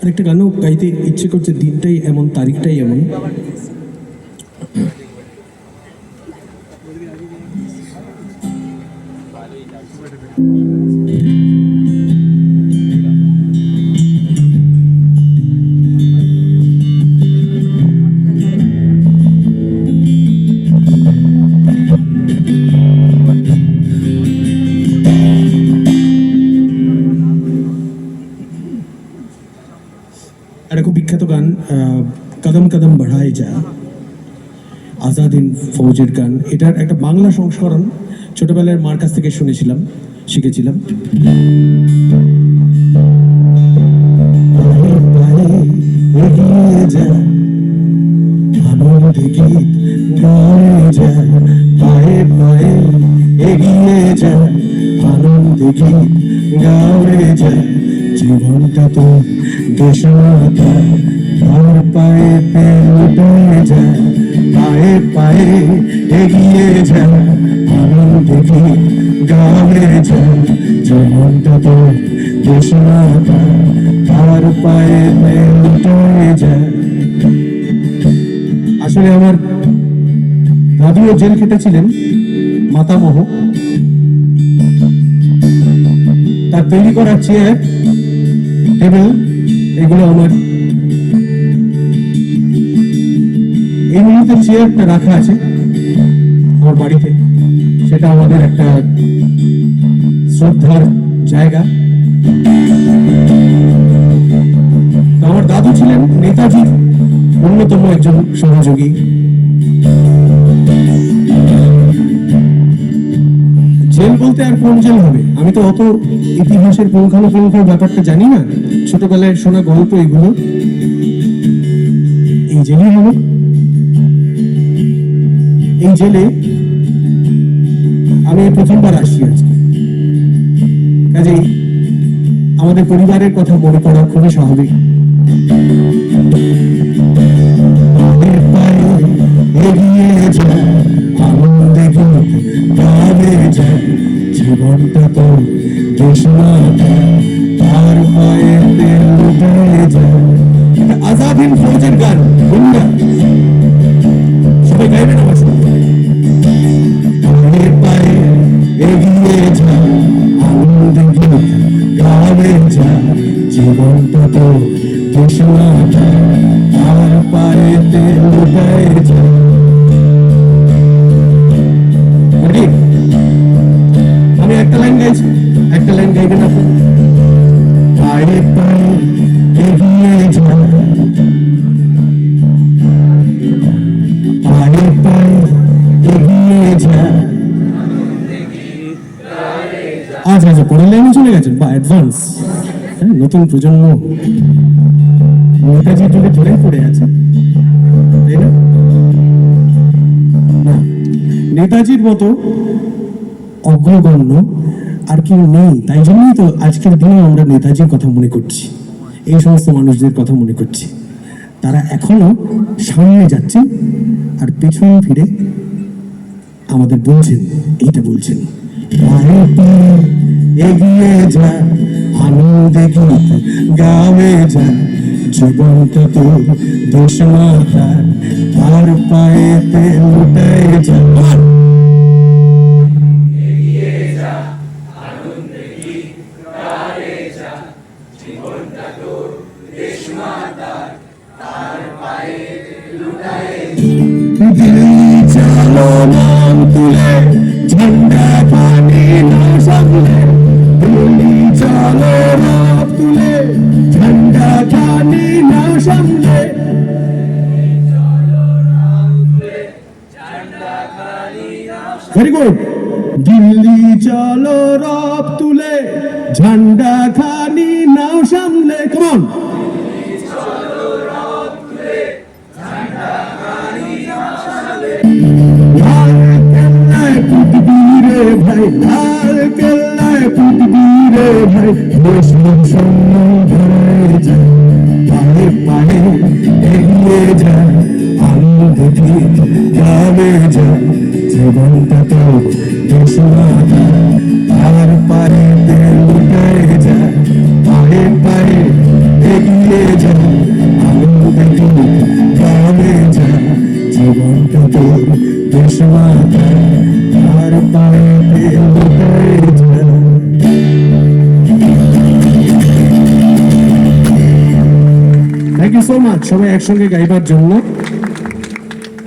আরেকটা গানও গাইতে ইচ্ছে করছে, দিনটাই এমন, তারিখটাই এমন। একটা খুব বিখ্যাত গান, কদম কদম বঢ়ায়ে যা, আজাদিন ফৌজের গান। এটার একটা বাংলা সংস্করণ ছোটবেলার মার কাছ থেকে শুনেছিলাম, শিখেছিলাম। এগিয়ে যা, আনন্দে গীত গায়ে যা, পায়ে পায়ে এগিয়ে যা, আনন্দে গীত গায়ে যা, জীবনটা তো দেশমাতা, তার পায়েতে লুটে যা, পায়ে পায়ে এগিয়ে যা, আনন্দে গীত গায়ে যা, জীবনটা তো দেশমাতা, তার পায়েতে লুটে যা। আসলে আমার দাদুও জেল খেটেছিলেন, মাতামহ। তার তৈরি করা চেয়ার, টেবিল, এগুলো আমার এই মুহূর্তে চেয়ারটা রাখা আছে আমার বাড়িতে। সেটা আমাদের একটা শ্রদ্ধার জায়গা। আমার দাদু ছিলেন নেতাজির অন্যতম একজন সহযোগী। জেল বলতে আর কোন জেল হবে? আমি তো অত ইতিহাসের পুঙ্খানুপুঙ্খ ব্যাপারটা জানি না, ছোটবেলায় শোনা গল্প এগুলো। এই জেলই হবে। এই জেলে আমি প্রথমবার আসছি আজকে, কাজেই আমাদের পরিবারের কথা মনে পড়া খুবই স্বাভাবিক। এগিয়ে যা, আনন্দে গীত গায়ে যা, জীবনটা তো দেশমাতা, তার পায়েতে লুটে যা। এটা আজাদিন ফৌজের গান, বুঝলেন? সবাই গাইবেন আমার সাথে। পায়ে পায়ে এগিয়ে যা, আনন্দে গীত গায়ে যা, জীবনটা তো দেশমাতা, তার পায়েতে লুটে যা। আমি একটা লাইন গাইছি, একটা লাইন গাইবেন আপনি। পায়ে পায়ে এগিয়ে যা, পায়ে পায়ে এগিয়ে যা। আচ্ছা আচ্ছা, পরের লাইনে চলে গেছেন বা অ্যাডভান্স। নতুন প্রজন্ম নেতাজির যুগে ধরেই পড়ে আছে, তাই না? নেতাজির মতো অগ্রগণ্য আর কেউ নেই। তাই জন্যই তো আজকের দিনে আমরা নেতাজির কথা মনে করছি, এই সমস্ত মানুষদের কথা মনে করছি। তারা এখনো সামনে যাচ্ছে আর পেছন ফিরে আমাদের বলছেন, এইটা বলছেন, এগিয়ে যা, আনন্দে গীত গায়ে যা, জীবনটা তোর দেশমাতা, তার পায়েতে লুটে যা। দিল্লি চলো নাম তুলে, ঝান্ডা পানি না সামলে, দিল্লি চলো নাম তুলে, ঝান্ডা পানি না সামলে। Very good. দিল্লি চলো রব তুলে, ঝান্ডা খানি নাও সামলে। কেমন? লাল কেল্লায় ফুটবি রে ভাই, লাল কেল্লায় ফুটবি রে ভাই, মুসলিম সৈন্য ধরে যায়, পায়ে পায়ে এগিয়ে যায়, আনন্দে গীত গায়ে যায়, জীবনটা তো দেশমাতা, আর পারে লুটায় যা, পায়ে পায়ে এগিয়ে যা, আনন্দে গানে যা। জীবনটা তো দেশমাতা, আর পায়ে লুটায় যা। থ্যাংক ইউ সো মাচ সবাই একসঙ্গে গাইবার জন্য।